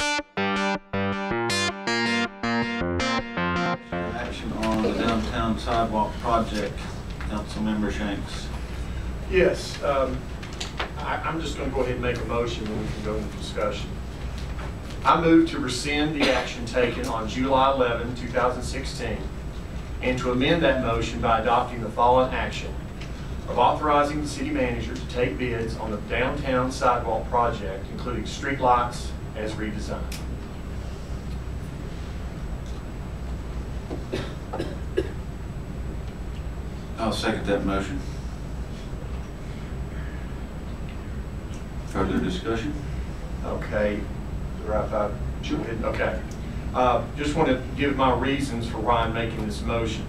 Action on the downtown sidewalk project, Councilmember Shanks. Yes, I'm just going to go ahead and make a motion and we can go into discussion. I move to rescind the action taken on July 11, 2016, and to amend that motion by adopting the following action of authorizing the city manager to take bids on the downtown sidewalk project, including streetlights as redesigned. I'll second that motion. Further discussion? Okay, sure. Okay. Just want to give my reasons for why I'm making this motion.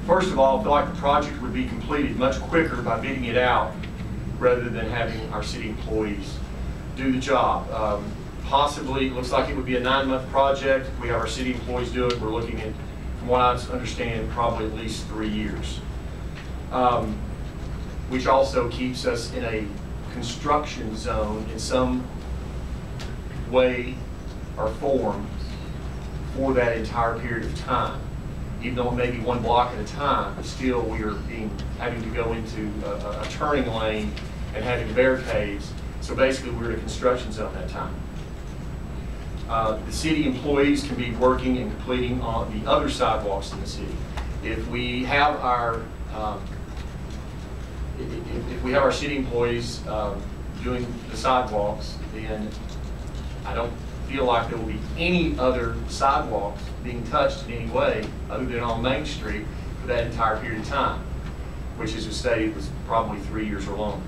First of all, I feel like the project would be completed much quicker by bidding it out rather than having our city employees do the job. Possibly, it looks like it would be a 9-month project. If we have our city employees do it, we're looking at, from what I understand, probably at least 3 years. Which also keeps us in a construction zone in some way or form for that entire period of time. Even though it may be one block at a time, but still we are having to go into a turning lane and having barricades. So basically we're in a construction zone that time. The city employees can be working and completing on the other sidewalks in the city. If we have our city employees doing the sidewalks, then I don't feel like there will be any other sidewalks being touched in any way other than on Main Street for that entire period of time, which, as you stated, was probably 3 years or longer.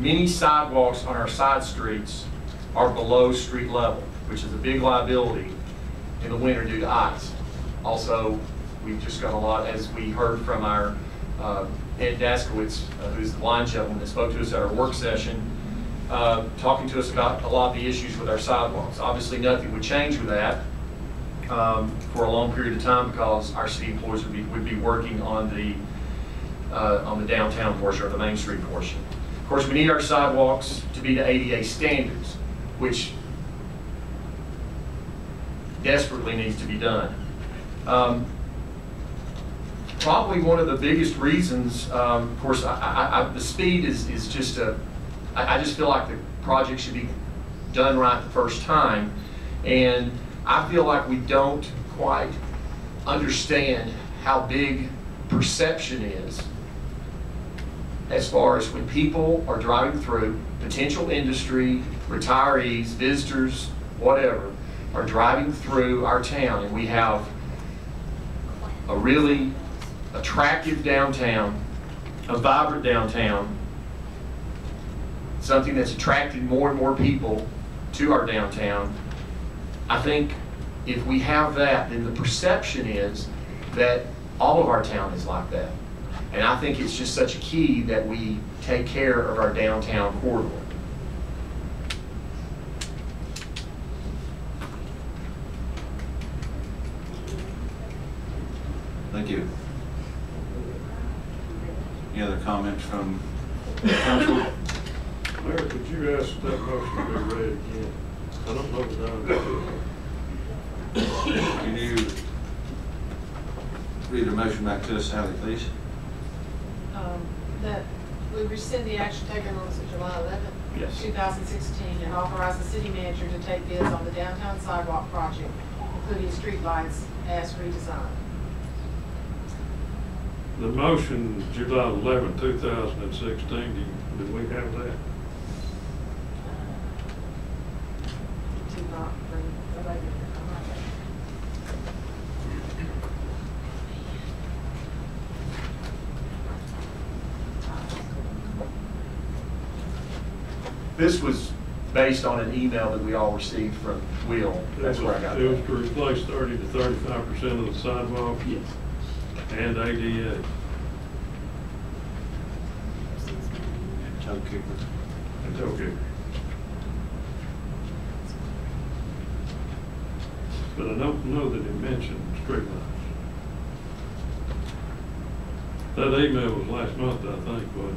Many sidewalks on our side streets are below street level, which is a big liability in the winter due to ice. Also, we've just got a lot, as we heard from our Ed Daskowitz, who's the line gentleman that spoke to us at our work session, talking to us about a lot of the issues with our sidewalks. Obviously, nothing would change with that for a long period of time because our city employees would be working on the downtown portion or the Main Street portion. Of course, we need our sidewalks to be to ADA standards, which desperately needs to be done. Probably one of the biggest reasons, of course, the speed is just I just feel like the project should be done right the first time, and I feel like we don't quite understand how big perception is as far as when people are driving through, potential industry, retirees, visitors, whatever, are driving through our town, and we have a really attractive downtown, a vibrant downtown, something that's attracting more and more people to our downtown. I think if we have that, then the perception is that all of our town is like that. And I think it's just such a key that we take care of our downtown corridor. Thank you. Any other comments from council? Mayor, could you ask that motion to be read again? I don't know that Can you read the motion back to us, Sally, please? That we rescind the action taken on July 11th, Yes. 2016, and authorize the city manager to take bids on the downtown sidewalk project, including streetlights as redesigned. The motion, July 11, 2016, did we have that? To not bring the regular. This was based on an email that we all received from Will. That's where I got It was that. to replace 30 to 35% of the sidewalk Yes. and ADA. Toe kicker. It's okay. But I don't know that it mentioned streetlights. That email was last month, I think, but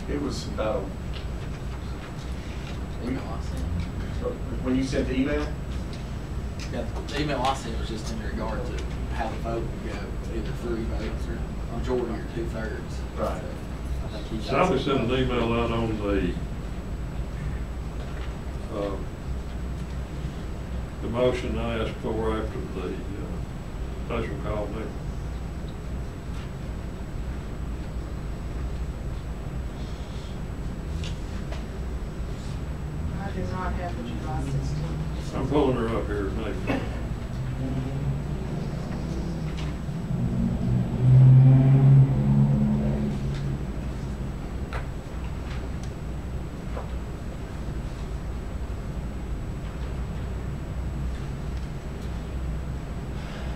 It was, Email I sent. when you sent the email? Yeah, the email I sent was just in regard to how the vote would go, either 3 votes or majority or 2/3. Right. So, I think he got Sally some- sent an email out on the motion I asked for after the special call meeting. I do not have the July 16th. I'm pulling her up here, Nate.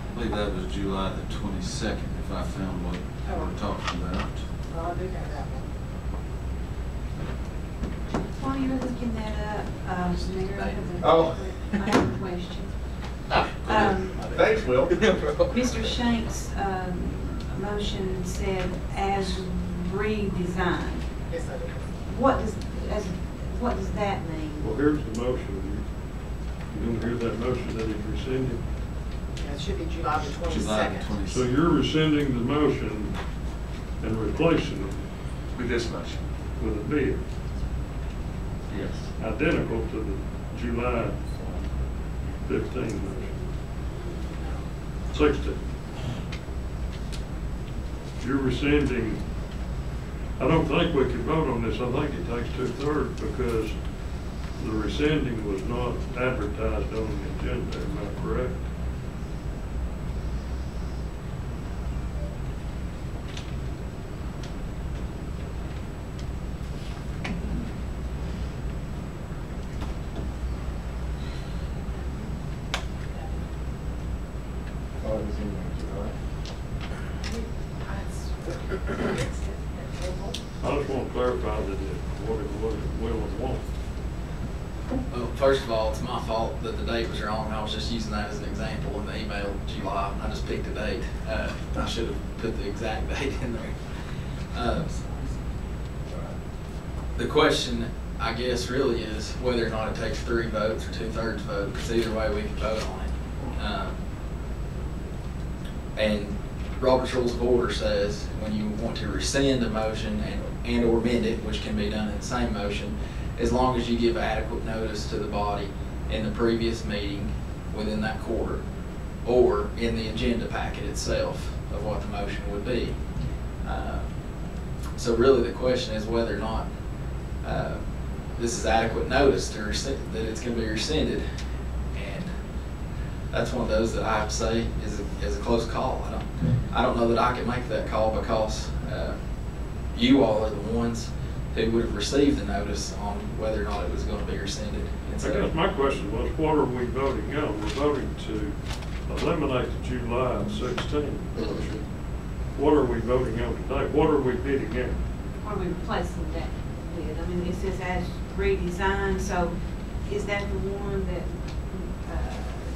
I believe that was July the 22nd, if I found what we're talking about. Well, I do have that one. While you're looking that up, Mayor, I have Oh. a question. Thanks, Will. Mr. Shank's motion said as redesigned. Yes, I do. What does that mean? Well, here's the motion. You don't hear that motion that he's rescinding? Yeah, it should be July the 22nd. July the 22nd. So you're rescinding the motion and replacing it With this motion. with a bid Yes. identical to the July 15 motion. 16. You're rescinding, I don't think we can vote on this. I think it takes 2/3 because the rescinding was not advertised on the agenda. Am I correct? Oh, it was in July. I just want to clarify that what it was that Will would want. Well, first of all, it's my fault that the date was wrong. I was just using that as an example in the email, July. I just picked a date. I should have put the exact date in there. The question, I guess, really is whether or not it takes 3 votes or 2/3 vote, because either way we can vote on it. And Robert's Rules of Order says when you want to rescind a motion and or amend it, which can be done in the same motion, as long as you give adequate notice to the body in the previous meeting within that quarter, or in the agenda packet itself of what the motion would be. So really the question is whether or not this is adequate notice to that it's going to be rescinded. And that's one of those that I have to say is a close call. I don't know that I can make that call because you all are the ones who would have received the notice on whether or not it was going to be rescinded. And I so, guess my question was, what are we voting on? We're voting to eliminate the July 16 motion. What are we voting on today? What are we bidding in? Are we replacing that with? I mean, it says as redesigned, so is that the one that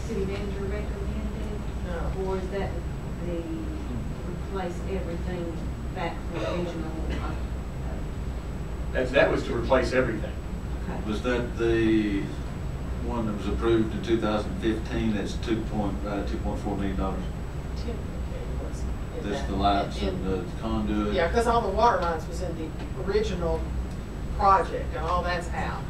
city manager recommended? No. Or is that the replace everything back to the original? That was to replace everything. Okay. Was that the one that was approved in 2015? That's $2.4 million. That's the lights and the conduit. Yeah, because all the water lines was in the original project, and all that's out,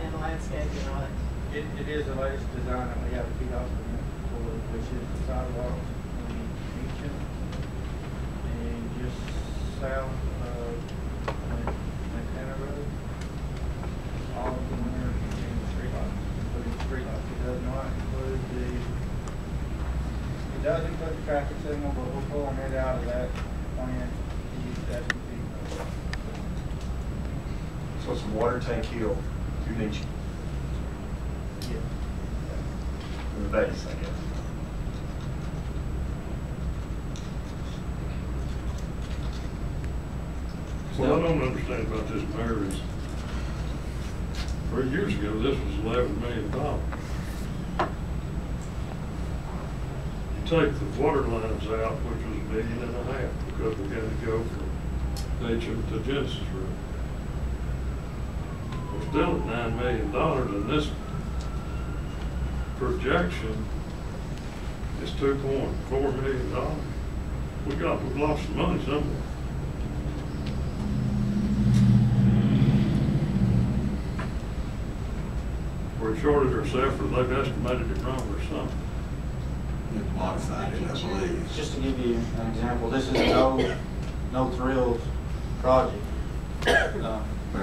and the landscape and all that. It is the latest design that we have a feed off for, which is the sidewalks in Easton and just south of Montana Road. All of the winter and streetlights, including streetlights. It does not include it does include the traffic signal, but we're pulling it out of that plan to use that as a So it's Water Tank Hill to Nietzsche, yeah. in the base, I guess. What I don't understand about this, Mayor, is 3 years ago, this was $11 million. You take the water lines out, which was $1.5 million, because we had to go from H.M. to Genesis Road. still at $9 million, and this projection is $2.4 million. We've lost some money somewhere. We're shorted ourselves, or they've estimated it wrong or something. We've modified it, I believe. Just to give you an example, this is a no thrills project. Bare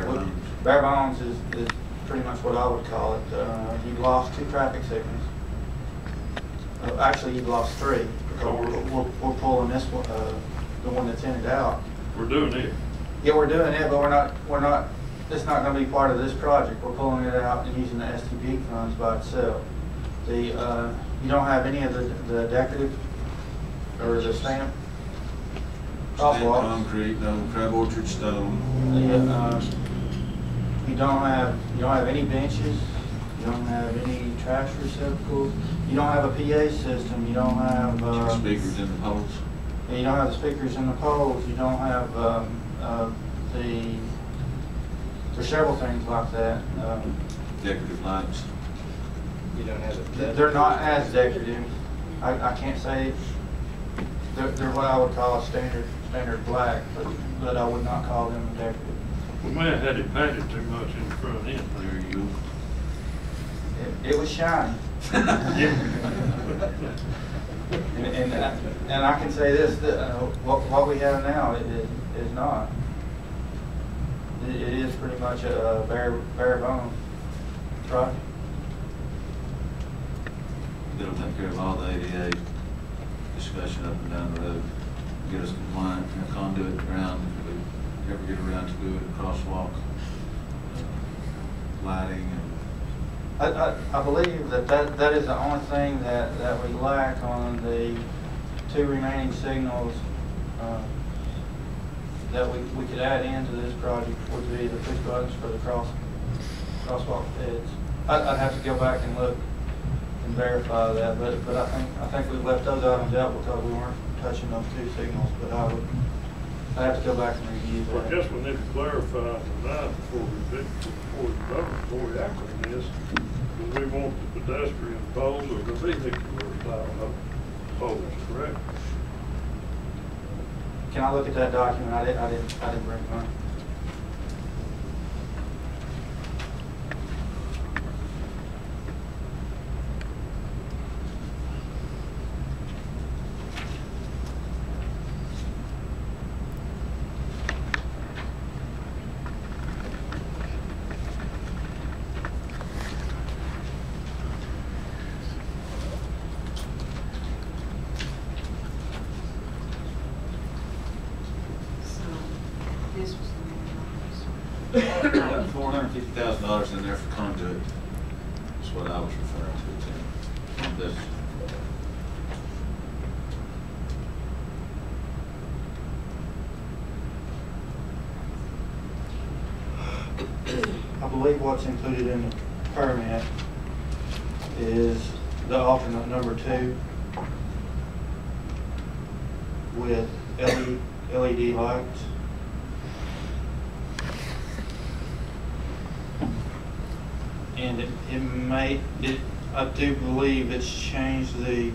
bones. Bare bones is pretty much what I would call it. You've lost 2 traffic signals. Actually, you've lost 3, because we're pulling this one, the one that's in and out. We're doing it. Yeah, we're doing it, but we're not, it's not gonna be part of this project. We're pulling it out and using the STP funds by itself. You don't have any of the decorative or the stamp Sand, crosswalks. concrete, no crab orchard stone. You don't have any benches. You don't have any trash receptacles. You don't have a PA system. You don't have Speakers in the poles. you don't have the speakers in the poles. You don't have there's several things like that. Decorative lights. You don't have it. They're not as decorative. I can't say they're what I would call a standard black, but I would not call them decorative. We may have had it painted too much in the front end. There you go. It was shiny. And I can say this, that what we have now is not. It is pretty much a bare bone project. It'll take care of all the ADA discussion up and down the road. Get us compliant, conduit ground, if we ever get around to doing a crosswalk, lighting, and I believe that is the only thing that we lack on the 2 remaining signals that we could add into this project would be the push buttons for the crosswalk heads. I'd have to go back and look and verify that, but I think we left those items out because we weren't touching those 2 signals. But I'd have to go back and review Well, I that. guess we need to clarify tonight before we act on this. Do we want the pedestrian poles or the vehicular style of poles, correct? Can I look at that document? I didn't bring mine. This was the main $450,000 in there for conduit. That's what I was referring to, Tim. On this. I believe what's included in the permit is the alternate number 2 with LED lights. And I do believe it's changed the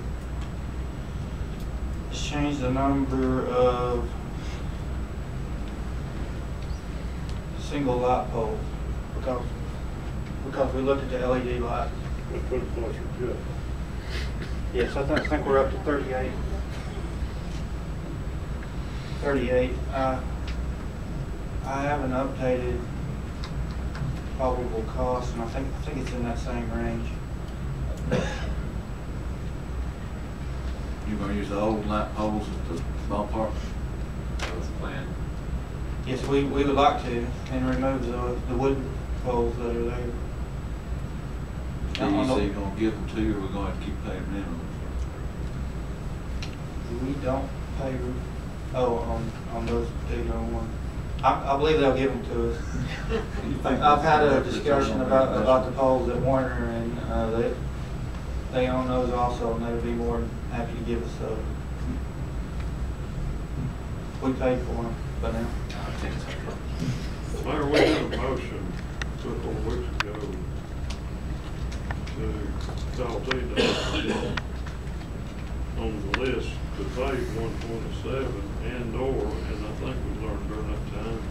number of single light poles because we looked at the LED lights. We put it closer to it. Yes, I think we're up to 38. 38. I haven't updated probable cost, and I think it's in that same range. You're gonna use the old light poles at the ballpark? That's the plan. Yes, we would like to, and remove the wooden poles that are there. DEC gonna give them to you, or we're gonna have to keep paying minimum? We don't pay, on those particular ones. I believe they'll give them to us. I've had a discussion about the poles at Warner, and they own those also, and they would be more than happy to give us those. We paid for them by now. Mayor, we have a motion couple of weeks ago to call TDOT on the list to pave 127 and/or, and I think we learned during that time,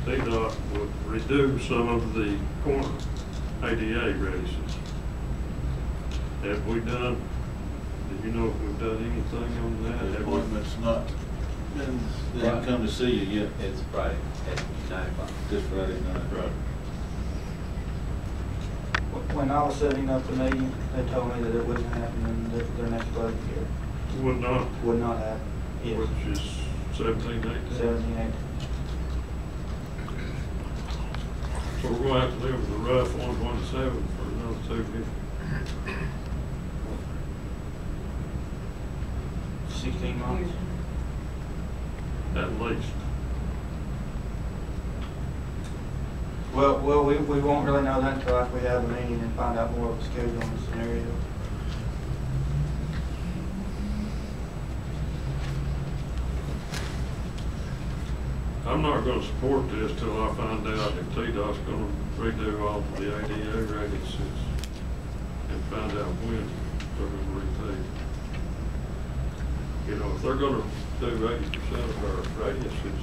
TDOT would redo some of the corner ADA races. Have we done, do you know if we've done anything on that? The Have we- appointment's not, been they haven't come to see you yet. It's Friday at 9 o'clock. This Friday night. Right. When I was setting up the meeting, they told me that it wasn't happening their next budget year. Would not, Would not happen. Yes. which is 17, 18. 17, 18. So we're gonna have to live with the rough 127 for another 2 years. 16 months. At least. Well, we won't really know that until after we have a meeting and find out more of the schedule and the scenario. I'm not gonna support this till I find out if TDOT's gonna redo all of the ADA radiuses and find out when they're gonna repave. You know, if they're gonna do 80% of our radiuses,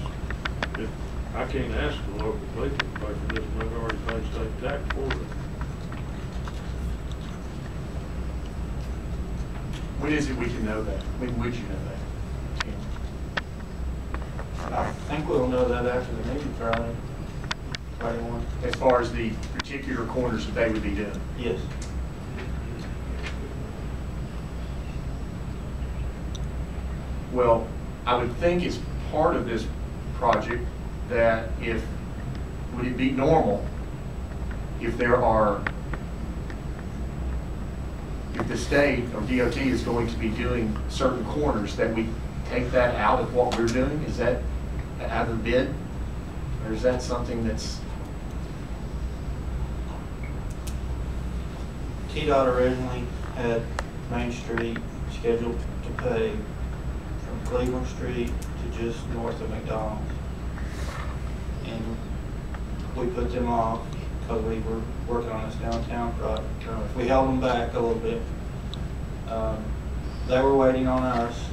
I can't ask the local people to pay for this, and they've already paid state tax for it. When is it we can know that? When would you know that? I think we'll know that after the meeting Friday. Friday morning. As far as the particular corners that they would be doing? Yes. Well, I would think as part of this project that would it be normal if if the state or DOT is going to be doing certain corners, that we take that out of what we're doing? Is that out of the bid? Or is that something that's? TDOT originally had Main Street scheduled to pave from Cleveland Street to just north of McDonald's. And we put them off because we were working on this downtown project. We held them back a little bit. They were waiting on us,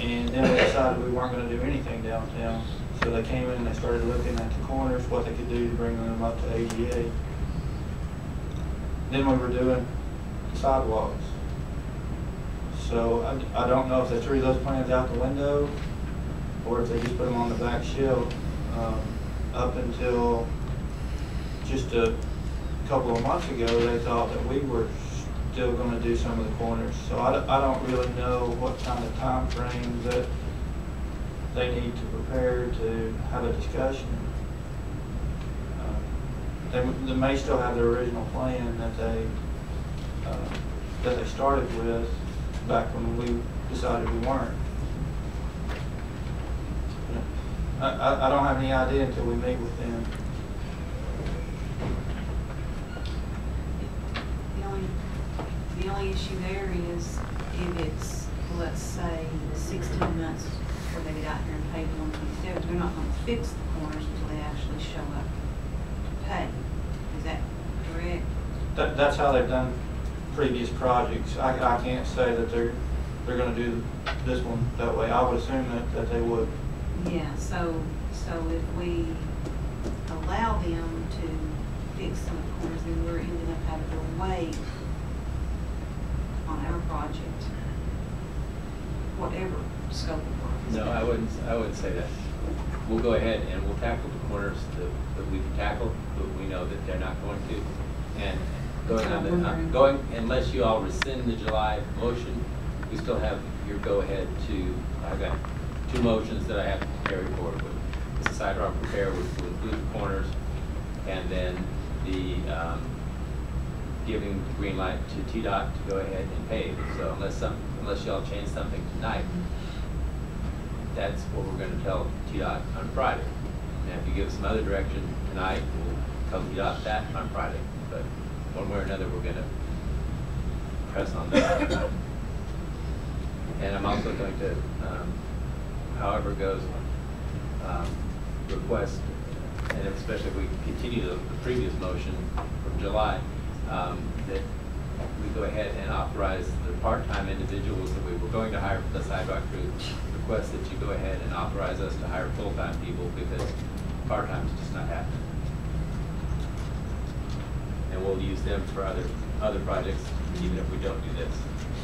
and then we decided we weren't going to do anything downtown. So they came in and they started looking at the corners, what they could do to bring them up to ADA. Then we were doing sidewalks. So I don't know if they threw those plans out the window or if they just put them on the back shelf. Up until just a couple of months ago, they thought that we were still going to do some of the corners. So I don't really know what kind of time frame that they need to prepare to have a discussion. They may still have their original plan that they started with back when we decided we weren't. I don't have any idea until we meet with them. The only issue there is if it's, let's say, 16 months before they get out here and pave 127, they're not going to fix the corners until they actually show up to pay. Is that correct? That's how they've done previous projects. I can't say that they're going to do this one that way. I would assume that they would. Yeah, so if we allow them to fix some of the corners, then we're ending up having to wait on our project, whatever scope of work is. No, I wouldn't say that. We'll go ahead and we'll tackle the corners that we can tackle, but we know that they're not going to. And going unless you all rescind the July motion, we still have your go-ahead to, I've got 2 motions that I have to carry forward with. The sidewalk repair would include the corners, and then the giving the green light to TDOT to go ahead and pave. So unless y'all change something tonight, that's what we're going to tell TDOT on Friday. And if you give some other direction tonight, we'll tell TDOT that on Friday. But one way or another, we're going to press on that. And I'm also going to, however it goes, request and especially if we continue the previous motion from July, that we go ahead and authorize the part-time individuals that we were going to hire for the sidewalk crew, request that you go ahead and authorize us to hire full-time people, because part-time is just not happening. And we'll use them for other projects, even if we don't do this.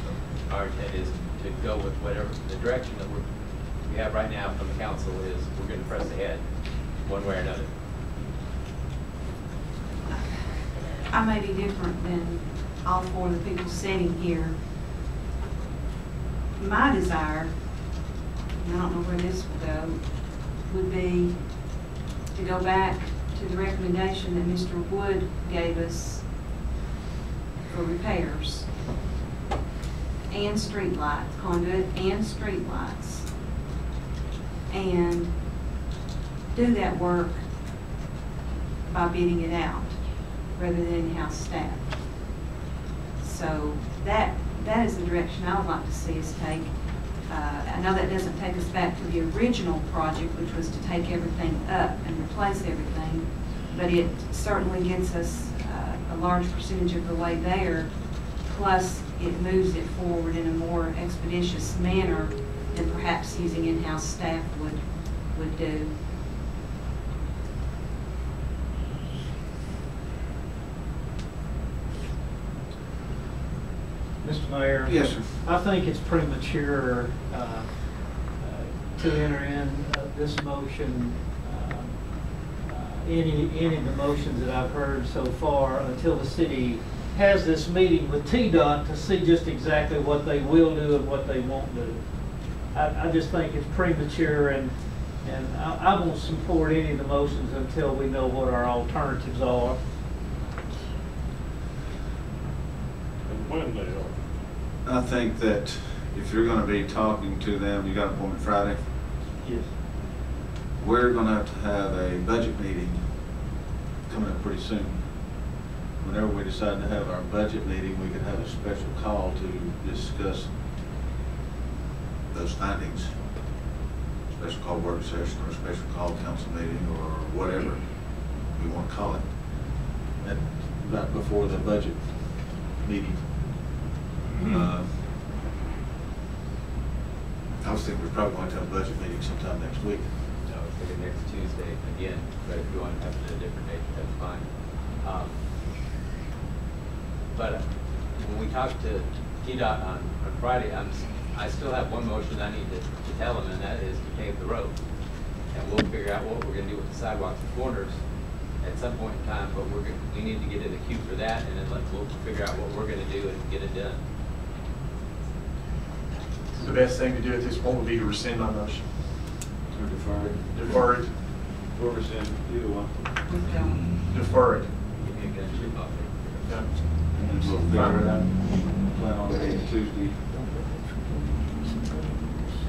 So our intent is to go with whatever the direction that we have right now from the council is. We're going to press ahead one way or another. I may be different than all four of the people sitting here. My desire, and I don't know where this will go, would be to go back to the recommendation that Mr. Wood gave us for repairs and street lights, conduit and street lights, and do that work by bidding it out rather than in-house staff. So that is the direction I would like to see us take. I know that doesn't take us back to the original project, which was to take everything up and replace everything, but it certainly gets us a large percentage of the way there, plus it moves it forward in a more expeditious manner than perhaps using in-house staff would do. Mr. Mayor? Yes, sir. I think it's premature to enter in this motion, any of the motions that I've heard so far, until the city has this meeting with TDOT to see just exactly what they will do and what they won't do. I just think it's premature, and I won't support any of the motions until we know what our alternatives are. And when they are. I think that if you're gonna be talking to them, you got an appointment Friday, Yes. we're gonna have a budget meeting coming up pretty soon. Whenever we decide to have our budget meeting, we could have a special call to discuss those findings. Special call work session, or a special call council meeting, or whatever we want to call it. And right before the budget meeting. I was thinking we're probably going to have a budget meeting sometime next week. No, it's like next Tuesday again, but if you want to have it at a different date, that's fine. But when we talked to TDOT on Friday, I still have one motion I need to tell them, and that is to pave the road. And we'll figure out what we're going to do with the sidewalks and corners at some point in time, but we need to get in the queue for that, and then we'll figure out what we're going to do and get it done. The best thing to do at this point would be to rescind my motion. Or defer it. Defer it. Or rescind, either one. Defer it. Give me a gun, shoot off it. Yeah. And then we'll figure it out. Plan on it Tuesday.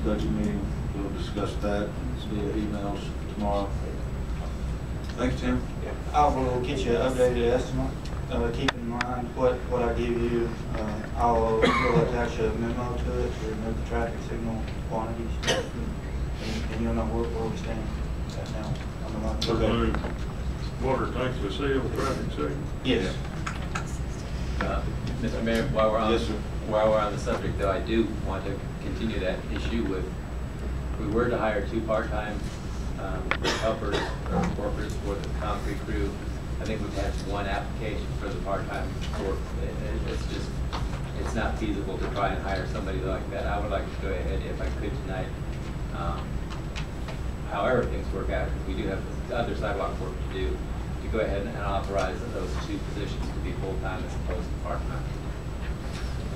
Budget meeting, we'll discuss that via emails tomorrow. Thanks, Tim. I will get you an updated estimate. Keep in mind what I give you. I'll attach a memo to it to remove the traffic signal quantities, and you'll know where we stand right now on the market. Okay. Water tanks we see on traffic signal? Yes. Mr. Mayor, while Yes, sir. we're on the subject, though, I do want to continue that issue with, if we were to hire 2 part-time helpers or workers for the concrete crew, I think we've had 1 application for the part-time work. It's not feasible to try and hire somebody like that. I would like to go ahead, if I could tonight, however things work out, because we do have the other sidewalk work to do, to go ahead and authorize those 2 positions to be full-time as opposed to part-time.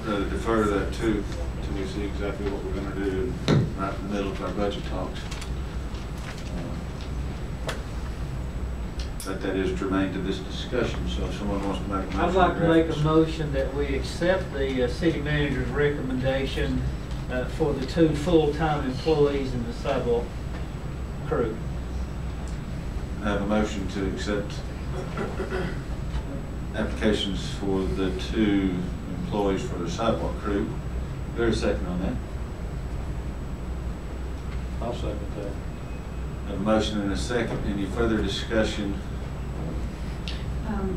Rather defer that too, until we see exactly what we're gonna do right in the middle of our budget talks. But that is germane to this discussion, so if someone wants to make a motion. I'd like to make a motion that we accept the city manager's recommendation for the 2 full-time employees in the sidewalk crew. I have a motion to accept applications for the 2 employees for the sidewalk crew. Very second on that. I'll second that. Have a motion and a second. Any further discussion?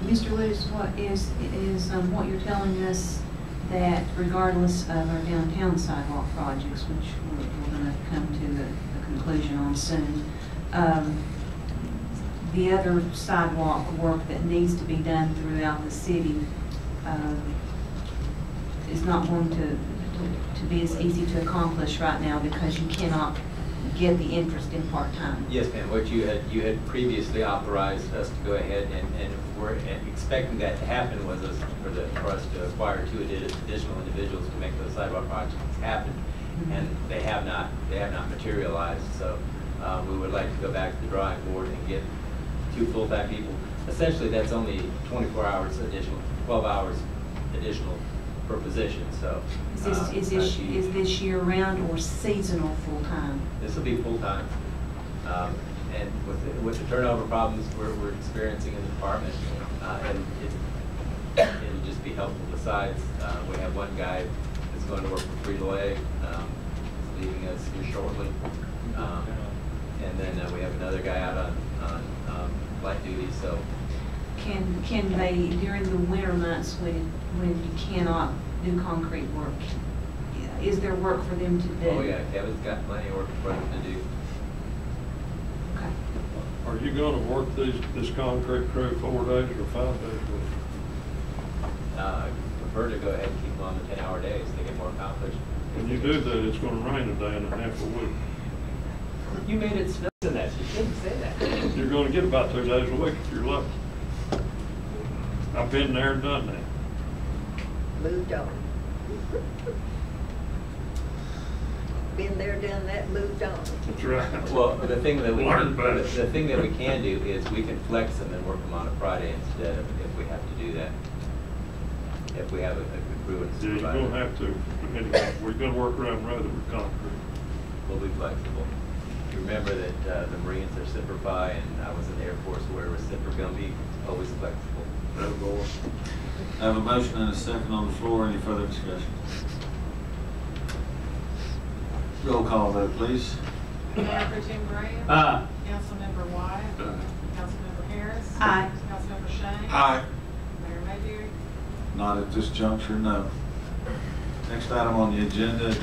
Mr. Lewis, what you're telling us that regardless of our downtown sidewalk projects, which we're going to come to a conclusion on soon, the other sidewalk work that needs to be done throughout the city is not going to be as easy to accomplish right now because you cannot get the interest in part-time. Yes, ma'am. What you had previously authorized us to go ahead and we're expecting that to happen was for us to acquire 2 additional individuals to make those sidewalk projects happen, and they have not materialized. So we would like to go back to the drawing board and get 2 full-time people. Essentially, that's only 24 hours additional, 12 hours additional per position. So Is this year-round or seasonal full-time? this will be full-time. And with the turnover problems we're experiencing in the department, and it'll just be helpful. Besides, we have one guy that's going to work for Free-to-Lay, leaving us here shortly. And then we have another guy out on light duty, so. Can they, during the winter months when you cannot do concrete work, is there work for them to do? Oh yeah, Kevin's got plenty of work for them to do. Okay. Are you gonna work this concrete crew 4 days or 5 days a week? I prefer to go ahead and keep them on the 10-hour days to get more accomplished. When you do that, it's gonna rain a day and a half a week. You made it snow in that. You shouldn't say that. You're gonna get about 2 days a week if you're lucky. I've been there and done that. Moved on. Been there, done that, moved on. That's right. Well, the thing that we Learn better. the thing that we can do is we can flex them and work them on a Friday instead of if we have to do that. If we have a crew and Yeah, you're supervisor. gonna have to. Anyway, we're gonna work around rather with concrete. We'll be flexible. Remember that the Marines are Semper Fi, and I was in the Air Force where we're Semper Gumby, always flexible. I have a motion and a second on the floor. Any further discussion? Roll call vote, please. Mayor Pro Tem Graham. Aye. Councilmember Wyatt. Aye. Councilmember Harris. Aye. Councilmember Shane. Aye. Mayor Mayberry. Not at this juncture, no. Next item on the agenda,